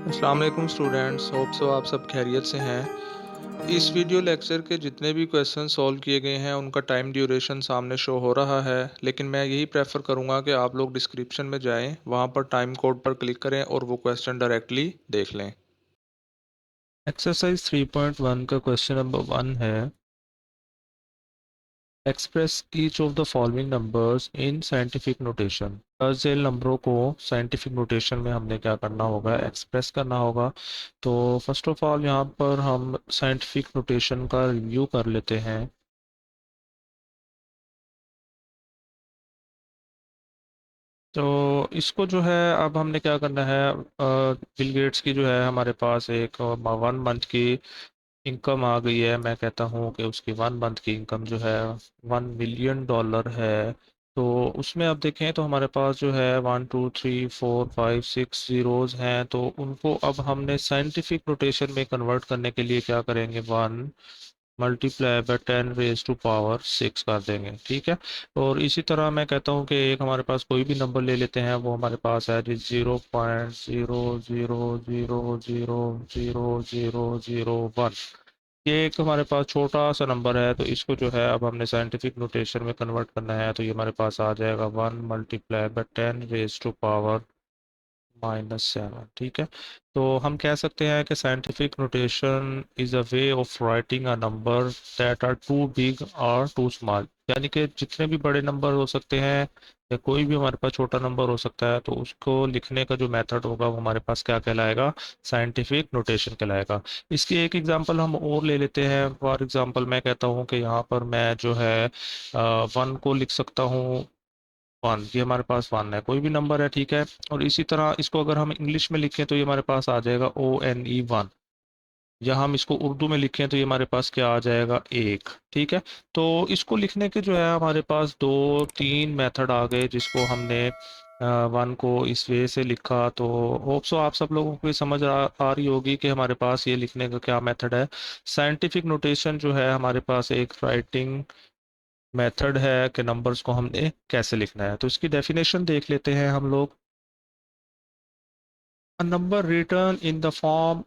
अस्सलाम वालेकुम students, hope so आप सब खैरियत से हैं। इस वीडियो लेक्चर के जितने भी क्वेश्चन सॉल्व किए गए हैं उनका टाइम ड्यूरेशन सामने शो हो रहा है, लेकिन मैं यही प्रेफर करूंगा कि आप लोग डिस्क्रिप्शन में जाएं, वहां पर टाइम कोड पर क्लिक करें और वो क्वेश्चन डायरेक्टली देख लें। एक्सरसाइज 3.1 का क्वेश्चन नंबर 1 है, express each of the following numbers in scientific notation. दर्ज नंबरों को साइंटिफिक नोटेशन में हमने क्या करना होगा, एक्सप्रेस करना होगा। तो फर्स्ट ऑफ ऑल यहाँ पर हम साइंटिफिक नोटेशन का रिव्यू कर लेते हैं। तो इसको जो है अब हमने क्या करना है, बिल गेट्स की जो है हमारे पास एक 1 मंथ की इनकम आ गई है। मैं कहता हूँ कि उसकी 1 मंथ की इनकम जो है $1 मिलियन है। तो उसमें अब देखें तो हमारे पास जो है 1 2 3 4 5 6 जीरोज हैं, तो उनको अब हमने साइंटिफिक नोटेशन में कन्वर्ट करने के लिए क्या करेंगे, 1 × 10⁻⁴ कर देंगे, ठीक है। और इसी तरह मैं कहता हूँ कि एक हमारे पास कोई भी नंबर ले लेते हैं, वो हमारे पास है जी 0.00000001। ये एक हमारे पास छोटा सा नंबर है, तो इसको जो है अब हमने साइंटिफिक नोटेशन में कन्वर्ट करना है, तो ये हमारे पास आ जाएगा 1 × 10⁻⁷ ठीक है। तो हम कह सकते हैं कि scientific notation is a way of writing a number that are too big और टू स्मॉल। यानी कि जितने भी बड़े नंबर हो सकते हैं या कोई भी हमारे पास छोटा नंबर हो सकता है, तो उसको लिखने का जो मेथड होगा वो हमारे पास क्या कहलाएगा, साइंटिफिक नोटेशन कहलाएगा। इसकी एक एग्जांपल हम और ले लेते हैं। फॉर एग्जांपल मैं कहता हूँ कि यहाँ पर मैं जो है 1 को लिख सकता हूँ 1, ये हमारे पास 1 है, कोई भी नंबर है, ठीक है। और इसी तरह इसको अगर हम इंग्लिश में लिखें तो ये हमारे पास आ जाएगा ONE 1, या हम इसको उर्दू में लिखें तो ये हमारे पास क्या आ जाएगा, एक, ठीक है। तो इसको लिखने के जो है हमारे पास 2 3 मेथड आ गए, जिसको हमने 1 को इस वे से लिखा। तो होप सो आप सब लोगों को ये समझ आ रही होगी कि हमारे पास ये लिखने का क्या मेथड है। साइंटिफिक नोटेशन जो है हमारे पास एक राइटिंग मेथड है कि नंबर्स को हमने कैसे लिखना है। तो इसकी डेफिनेशन देख लेते हैं हम लोग। A number written in the form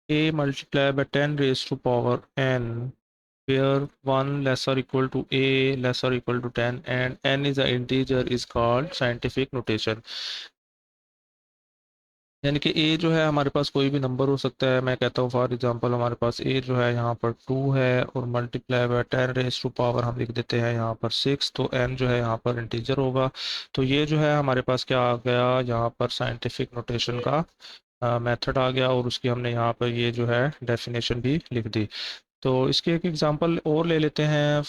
a multiplied by 10 raised to power n, where 1 less or equal to a less or equal to 10 and n is an integer, is called scientific notation। यानी कि a जो है हमारे पास कोई भी number हो सकता है। मैं कहता हूँ फॉर एग्जांपल हमारे पास a जो है यहाँ पर 2 है, और multiply by 10 raise to power हम लिख देते हैं यहाँ पर 6, तो n जो है यहाँ पर इंटीजर होगा। तो ये जो है हमारे पास क्या आ गया, यहाँ पर साइंटिफिक नोटेशन का मेथड आ गया, और उसकी हमने यहाँ पर ये जो है डेफिनेशन भी लिख दी। तो इसकी एक एग्जांपल और ले लेते हैं।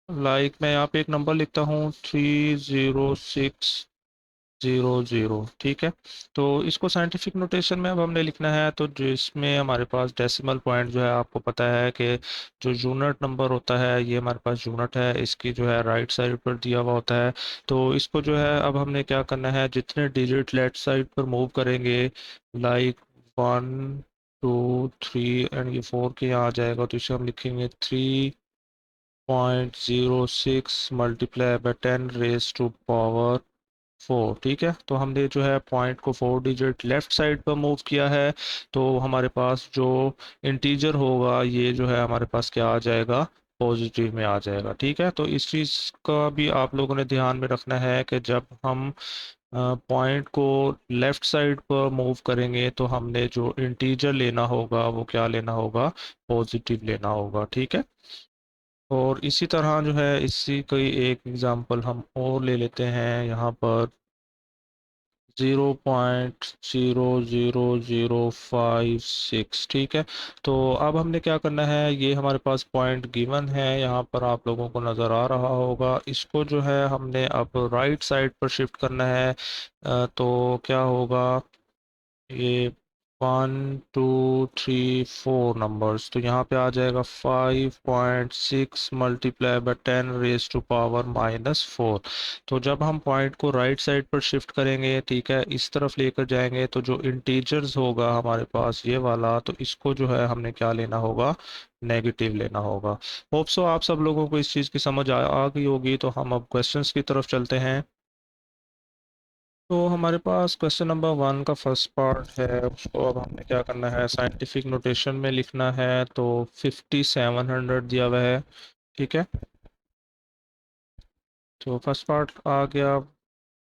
लाइक मैं यहाँ पे एक नंबर लिखता हूँ 30600, ठीक है। तो इसको साइंटिफिक नोटेशन में अब हमने लिखना है, तो जिसमें हमारे पास डेसिमल पॉइंट जो है, आपको पता है कि जो यूनिट नंबर होता है ये हमारे पास यूनिट है, इसकी जो है राइट साइड पर दिया हुआ होता है। तो इसको जो है अब हमने क्या करना है, जितने डिजिट लेफ्ट साइड पर मूव करेंगे, लाइक 1 2 3 एंड ये 4 के यहाँ आ जाएगा, तो इसे हम लिखेंगे 3.06 multiply by 10 raise to power 4, ठीक है। तो हमने जो है पॉइंट को 4 डिजिट लेफ्ट साइड पर मूव किया है, तो हमारे पास जो इंटीजर होगा ये जो है हमारे पास क्या आ जाएगा, पॉजिटिव में आ जाएगा, ठीक है। तो इस चीज़ का भी आप लोगों ने ध्यान में रखना है कि जब हम पॉइंट को लेफ्ट साइड पर मूव करेंगे तो हमने जो इंटीजर लेना होगा वो क्या लेना होगा, पॉजिटिव लेना होगा, ठीक है। और इसी तरह जो है इसी कोई एक एग्जांपल हम और ले लेते हैं यहाँ पर 0.000056, ठीक है। तो अब हमने क्या करना है, ये हमारे पास पॉइंट गिवन है, यहाँ पर आप लोगों को नज़र आ रहा होगा। इसको जो है हमने अब राइट साइड पर शिफ्ट करना है। तो क्या होगा, ये 1 2 3 4 नंबर्स, तो यहाँ पे आ जाएगा 5.6 multiply by 10 raise to power -4। तो जब हम पॉइंट को राइट साइड पर शिफ्ट करेंगे, ठीक है, इस तरफ लेकर जाएंगे, तो जो इंटीजर्स होगा हमारे पास ये वाला, तो इसको जो है हमने क्या लेना होगा, नेगेटिव लेना होगा। होप सो आप सब लोगों को इस चीज़ की समझ आ गई होगी। तो हम अब क्वेश्चंस की तरफ चलते हैं। तो हमारे पास क्वेश्चन नंबर 1 का फर्स्ट पार्ट है, उसको अब हमने क्या करना है, साइंटिफिक नोटेशन में लिखना है। तो 5700 दिया हुआ है, ठीक है। तो फर्स्ट पार्ट आ गया,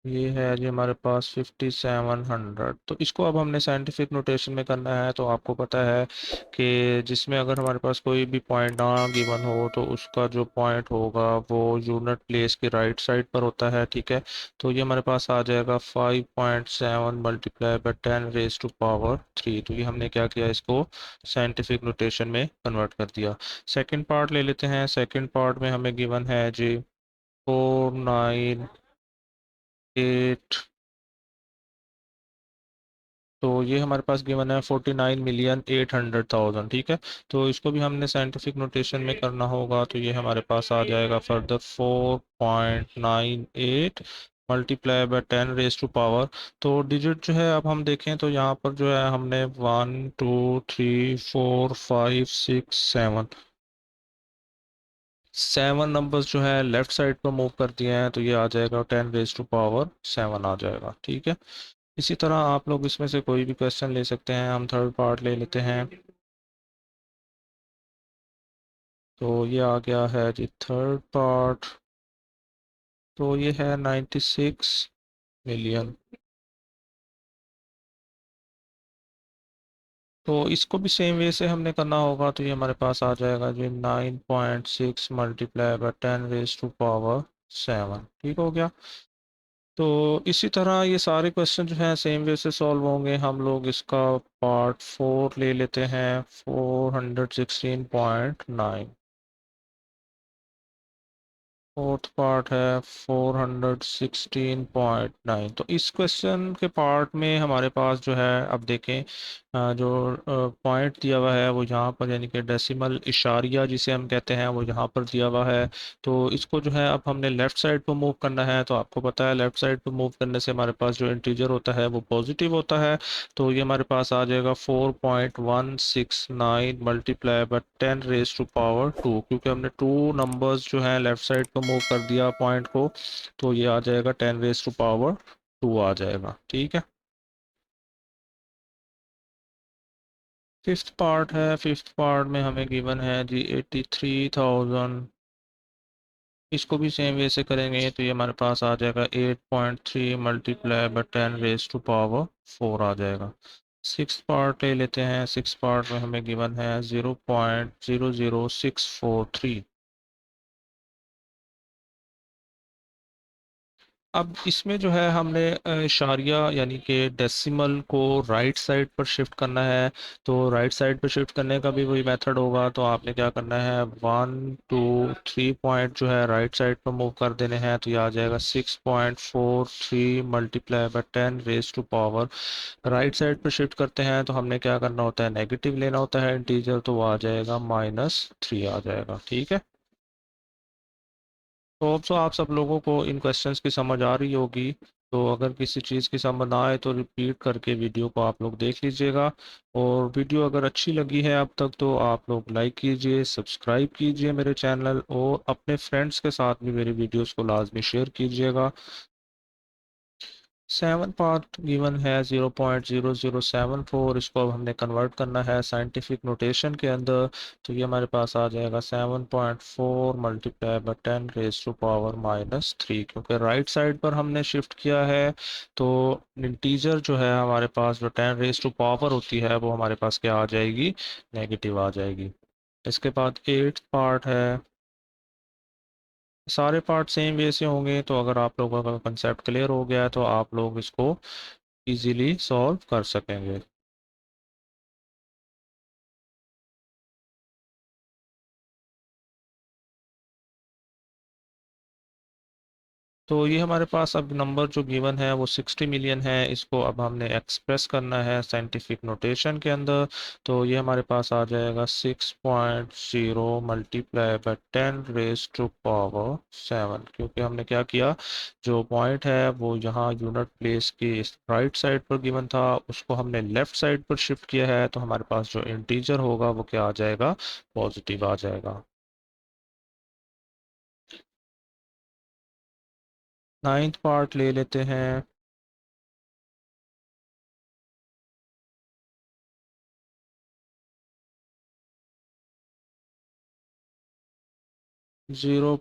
ये है जी हमारे पास 5700। तो इसको अब हमने साइंटिफिक नोटेशन में करना है। तो आपको पता है कि जिसमें अगर हमारे पास कोई भी पॉइंट ना गिवन हो तो उसका जो पॉइंट होगा वो यूनिट प्लेस की राइट साइड पर होता है, ठीक है। तो ये हमारे पास आ जाएगा 5.7 multiply by 10 raise to power 3। तो ये हमने क्या किया, इसको साइंटिफिक नोटेशन में कन्वर्ट कर दिया। सेकेंड पार्ट ले लेते हैं। सेकेंड पार्ट में हमें गिवन है जी 498। तो ये हमारे पास गिवन है 49,800,000, ठीक है। तो इसको भी हमने साइंटिफिक नोटेशन में करना होगा। तो ये हमारे पास आ जाएगा further 4.98 multiply by 10 raise to power. तो डिजिट जो है अब हम देखें तो यहाँ पर जो है हमने 1 2 3 4 5 6 7 7 नंबर्स जो है लेफ्ट साइड पर मूव कर दिए हैं। तो ये आ जाएगा 10 रेज टू पावर 7 आ जाएगा, ठीक है। इसी तरह आप लोग इसमें से कोई भी क्वेश्चन ले सकते हैं। हम थर्ड पार्ट ले लेते हैं। तो ये आ गया है जी थर्ड पार्ट। तो ये है 96 मिलियन। तो इसको भी सेम वे से हमने करना होगा। तो ये हमारे पास आ जाएगा जी 9.6 multiply by 10 raise to power 7, ठीक हो गया। तो इसी तरह ये सारे क्वेश्चन जो हैं सेम वे से सॉल्व होंगे। हम लोग इसका पार्ट 4 ले लेते हैं, 416.9। फोर्थ पार्ट है 416.9। तो इस क्वेश्चन के पार्ट में हमारे पास जो है, अब देखें, जो पॉइंट दिया हुआ है वो यहाँ पर, यानी कि डेसिमल इशारिया जिसे हम कहते हैं, वो यहाँ पर दिया हुआ है। तो इसको जो है अब हमने लेफ़्ट साइड पर मूव करना है। तो आपको पता है लेफ़्ट साइड पर मूव करने से हमारे पास जो इंटीजर होता है वो पॉजिटिव होता है। तो ये हमारे पास आ जाएगा 4.169 multiply by 10 raise to power 2, क्योंकि हमने टू नंबर्स जो हैं लेफ्ट साइड को मूव कर दिया पॉइंट को। तो ये आ जाएगा 10 रेज टू पावर 2 आ जाएगा, ठीक है। फिफ्थ पार्ट है। फिफ्थ पार्ट में हमें गिवन है जी 83,000। इसको भी सेम वे से करेंगे। तो ये हमारे पास आ जाएगा 8.3 multiply by 10 raise to power 4 आ जाएगा। सिक्स पार्ट ले लेते हैं। सिक्स पार्ट में हमें गिवन है 0.00643। अब इसमें जो है हमने इशारिया यानी कि डेसिमल को राइट साइड पर शिफ्ट करना है। तो राइट साइड पर शिफ्ट करने का भी वही मेथड होगा। तो आपने क्या करना है, 1 2 3 पॉइंट जो है राइट साइड पर मूव कर देने हैं। तो ये आ जाएगा 6.43 multiply by 10 raise to power. Right side पर शिफ्ट करते हैं तो हमने क्या करना होता है, नेगेटिव लेना होता है इंटीजर। तो वो आ जाएगा -3 आ जाएगा, ठीक है। तो होप सो आप सब लोगों को इन क्वेश्चंस की समझ आ रही होगी। तो अगर किसी चीज़ की समझ ना आए तो रिपीट करके वीडियो को आप लोग देख लीजिएगा। और वीडियो अगर अच्छी लगी है अब तक तो आप लोग लाइक कीजिए, सब्सक्राइब कीजिए मेरे चैनल, और अपने फ्रेंड्स के साथ भी मेरी वीडियोस को लाजमी शेयर कीजिएगा। सेवन पार्ट गिवन है 0.0074। इसको अब हमने कन्वर्ट करना है साइंटिफिक नोटेशन के अंदर। तो ये हमारे पास आ जाएगा 7.4 multiply by 10 raise to power -3, क्योंकि राइट साइड पर हमने शिफ्ट किया है। तो इंटीजर जो है हमारे पास, जो 10 रेज टू पावर होती है, वो हमारे पास क्या आ जाएगी, नेगेटिव आ जाएगी। इसके बाद एट्थ पार्ट है। सारे पार्ट सेम वे से होंगे। तो अगर आप लोगों का कंसेप्ट क्लियर हो गया है तो आप लोग इसको इजीली सॉल्व कर सकेंगे। तो ये हमारे पास अब नंबर जो गिवन है वो 60 मिलियन है। इसको अब हमने एक्सप्रेस करना है साइंटिफिक नोटेशन के अंदर। तो ये हमारे पास आ जाएगा 6.0 multiply by 10 raise to power 7, क्योंकि हमने क्या किया, जो पॉइंट है वो यहाँ यूनिट प्लेस की राइट साइड पर गिवन था, उसको हमने लेफ्ट साइड पर शिफ्ट किया है। तो हमारे पास जो इंटीजर होगा वो क्या आ जाएगा, पॉजिटिव आ जाएगा। नाइन्थ पार्ट ले लेते हैं। 0.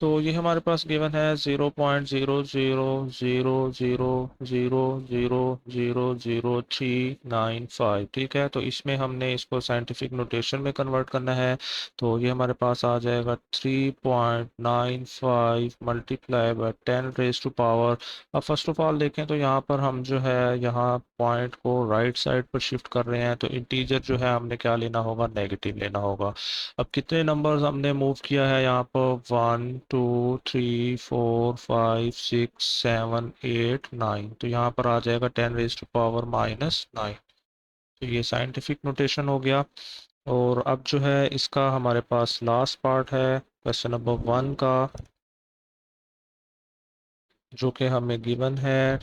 तो ये हमारे पास गिवन है 0.000000000395। ठीक है, तो इसमें हमने इसको साइंटिफिक नोटेशन में कन्वर्ट करना है। तो ये हमारे पास आ जाएगा 3.95 multiply by 10 raise to power. अब फर्स्ट ऑफ ऑल देखें तो यहाँ पर हम जो है यहाँ पॉइंट को राइट साइड पर शिफ्ट कर रहे हैं, तो इंटीजर जो है हमने क्या लेना होगा, नेगेटिव लेना होगा। अब कितने नंबर्स हमने मूव किया है यहाँ पर, 1 2 3 4 5 6 7 8 9, तो यहाँ पर आ जाएगा 10 रेज टू पावर -9। तो ये साइंटिफिक नोटेशन हो गया। और अब जो है इसका हमारे पास लास्ट पार्ट है क्वेश्चन नंबर 1 का, जो कि हमें गिवन है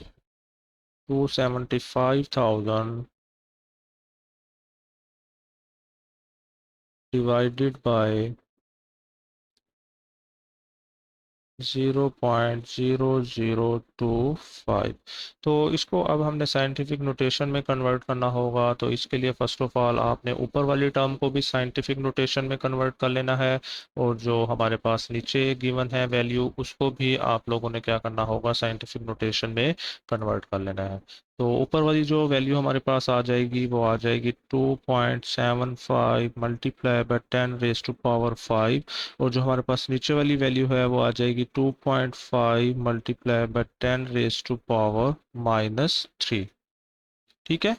275,000 डिवाइडेड बाय 0.0025। तो इसको अब हमने साइंटिफिक नोटेशन में कन्वर्ट करना होगा। तो इसके लिए फ़र्स्ट ऑफ ऑल आपने ऊपर वाली टर्म को भी साइंटिफिक नोटेशन में कन्वर्ट कर लेना है, और जो हमारे पास नीचे गिवन है वैल्यू, उसको भी आप लोगों ने क्या करना होगा, साइंटिफिक नोटेशन में कन्वर्ट कर लेना है। तो ऊपर वाली जो वैल्यू हमारे पास आ जाएगी वो आ जाएगी 2.75 multiply by 10 raise to power 5। और जो हमारे पास नीचे वाली वैल्यू है वो आ जाएगी 2.5 multiply by 10 raise to power -3। ठीक है,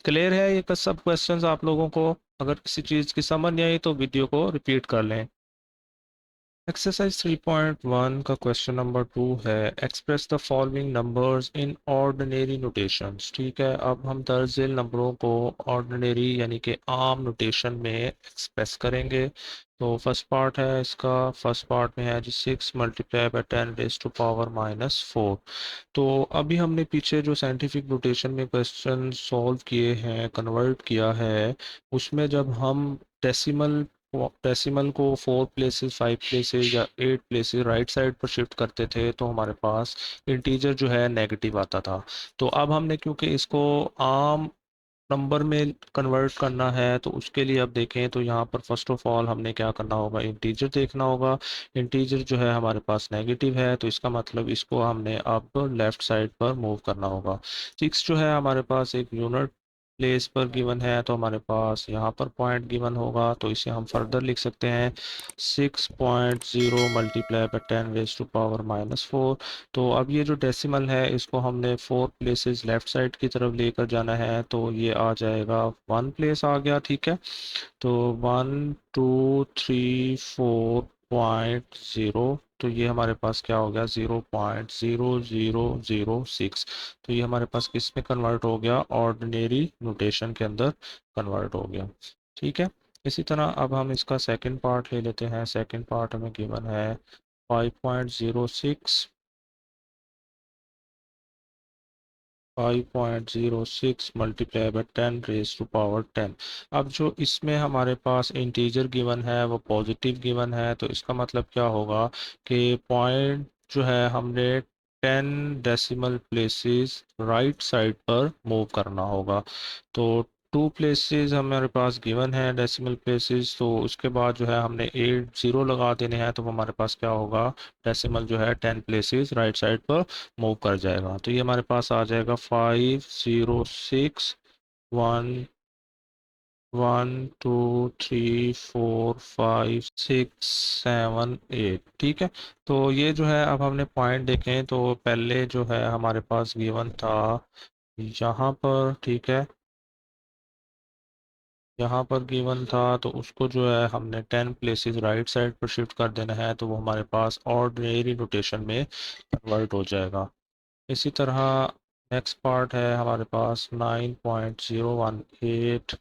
क्लियर है ये सब क्वेश्चंस आप लोगों को? अगर किसी चीज़ की समझ नहीं आई तो वीडियो को रिपीट कर लें। एक्सरसाइज 3.1 का क्वेश्चन नंबर 2 है, express the following numbers in ordinary notations. ठीक है, अब हम दर्जिल नंबरों को ऑर्डिनरी यानी कि आम नोटेशन में एक्सप्रेस करेंगे। तो फर्स्ट पार्ट है इसका, फर्स्ट पार्ट में है जी 6 multiply by 10 raise to power -4। तो अभी हमने पीछे जो साइंटिफिक नोटेशन में क्वेश्चन सॉल्व किए हैं, कन्वर्ट किया है, उसमें जब हम डेसिमल डेसिमल को 4 प्लेसेस, 5 प्लेसेस या 8 प्लेसेस राइट साइड पर शिफ्ट करते थे तो हमारे पास इंटीजर जो है नेगेटिव आता था। तो अब हमने क्योंकि इसको आम नंबर में कन्वर्ट करना है, तो उसके लिए अब देखें तो यहाँ पर फर्स्ट ऑफ ऑल हमने क्या करना होगा, इंटीजर देखना होगा। इंटीजर जो है हमारे पास नेगेटिव है, तो इसका मतलब इसको हमने अब लेफ्ट साइड पर मूव करना होगा। 6 जो है हमारे पास एक यूनिट प्लेस पर गिवन है, तो हमारे पास यहाँ पर पॉइंट गिवन होगा, तो इसे हम फर्दर लिख सकते हैं 6.0 multiply by 10 raise to power -4। तो अब ये जो डेसिमल है इसको हमने 4 प्लेसेस लेफ्ट साइड की तरफ लेकर जाना है, तो ये आ जाएगा 1 प्लेस आ गया। ठीक है, तो 1 2 3 4.0, तो ये हमारे पास क्या हो गया, 0.0006। तो ये हमारे पास किस में कन्वर्ट हो गया, ऑर्डिनरी नोटेशन के अंदर कन्वर्ट हो गया। ठीक है, इसी तरह अब हम इसका सेकंड पार्ट ले लेते हैं। सेकंड पार्ट हमें गिवन है 5.06 5.06 multiply by 10 raise to power 10। अब जो इसमें हमारे पास इंटीजर गिवन है वो पॉजिटिव गिवन है, तो इसका मतलब क्या होगा कि पॉइंट जो है हमने 10 डेसिमल प्लेसेस राइट साइड पर मूव करना होगा। तो 2 प्लेसेस हमारे पास गिवन है डेसिमल प्लेसेस, तो उसके बाद जो है हमने 8 0 लगा देने हैं, तो हमारे पास क्या होगा, डेसिमल जो है 10 प्लेसेस राइट साइड पर मूव कर जाएगा। तो ये हमारे पास आ जाएगा 5 0 6 1 1 2 3 4 5 6 7 8। ठीक है, तो ये जो है अब हमने पॉइंट देखें तो पहले जो है हमारे पास गिवन था यहाँ पर। ठीक है, यहाँ पर गिवन था, तो उसको जो है हमने 10 प्लेसेस राइट साइड पर शिफ्ट कर देना है, तो वो हमारे पास ऑर्डिनरी नोटेशन में कन्वर्ट हो जाएगा। इसी तरह नेक्स्ट पार्ट है हमारे पास 9.018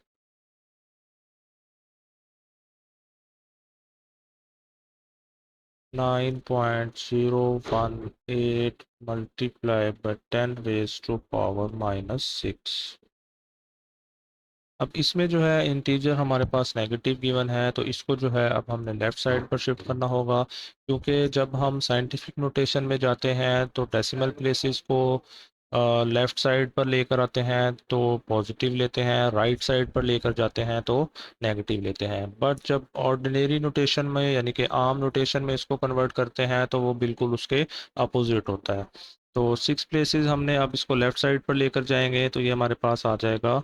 9.018 multiply by 10 raise to power -6। अब इसमें जो है इंटीजर हमारे पास नेगेटिव गिवन है, तो इसको जो है अब हमने लेफ़्ट साइड पर शिफ्ट करना होगा, क्योंकि जब हम साइंटिफिक नोटेशन में जाते हैं तो डेसिमल प्लेसेस को लेफ़्ट साइड पर लेकर आते हैं तो पॉजिटिव लेते हैं, राइट साइड पर लेकर जाते हैं तो नेगेटिव लेते हैं। बट जब ऑर्डिनरी नोटेशन में यानी कि आम नोटेशन में इसको कन्वर्ट करते हैं तो वो बिल्कुल उसके अपोजिट होता है। तो 6 प्लेसेस हमने अब इसको लेफ़्ट साइड पर लेकर जाएंगे तो ये हमारे पास आ जाएगा।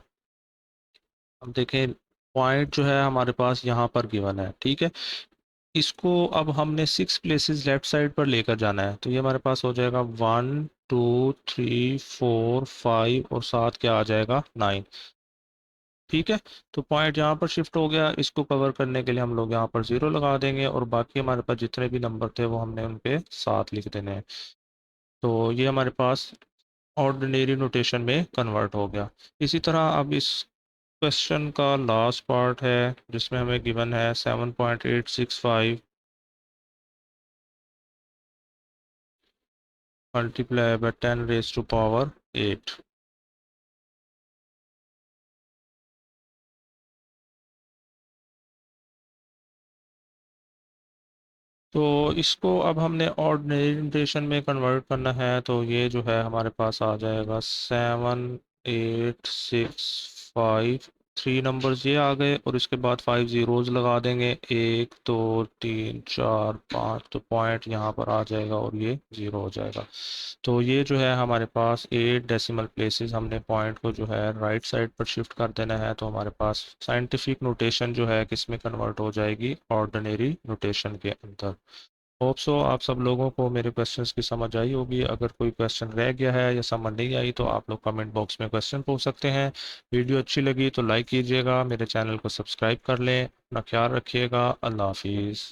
अब देखें, पॉइंट जो है हमारे पास यहाँ पर गिवन है, ठीक है। इसको अब हमने 6 प्लेसेस लेफ्ट साइड पर लेकर जाना है, तो ये हमारे पास हो जाएगा 1 2 3 4 5 और साथ क्या आ जाएगा 9, ठीक है। तो पॉइंट यहाँ पर शिफ्ट हो गया, इसको कवर करने के लिए हम लोग यहाँ पर 0 लगा देंगे और बाकी हमारे पास जितने भी नंबर थे वो हमने उनके साथ लिख देने हैं। तो ये हमारे पास ऑर्डिनरी नोटेशन में कन्वर्ट हो गया। इसी तरह अब इस क्वेश्चन का लास्ट पार्ट है जिसमें हमें गिवन है 7.865 मल्टीप्लाई बाय 10⁻⁸ तो इसको अब हमने ऑर्डिनरी नोटेशन में कन्वर्ट करना है, तो ये जो है हमारे पास आ जाएगा 7 8 6 5, 3 नंबर्स ये आ गए और इसके बाद 5 ज़ीरोज़ लगा देंगे, 1 2 3 4 5, तो पॉइंट यहाँ पर आ जाएगा और ये 0 हो जाएगा। तो ये जो है हमारे पास 8 डेसिमल प्लेसेस, हमने पॉइंट को जो है राइट साइड पर शिफ्ट कर देना है, तो हमारे पास साइंटिफिक नोटेशन जो है किस में कन्वर्ट हो जाएगी, ऑर्डिनरी नोटेशन के अंदर। होप सो आप सब लोगों को मेरे क्वेश्चंस की समझ आई होगी। अगर कोई क्वेश्चन रह गया है या समझ नहीं आई तो आप लोग कमेंट बॉक्स में क्वेश्चन पूछ सकते हैं। वीडियो अच्छी लगी तो लाइक कीजिएगा, मेरे चैनल को सब्सक्राइब कर लें। अपना ख्याल रखिएगा। अल्लाह हाफिज़।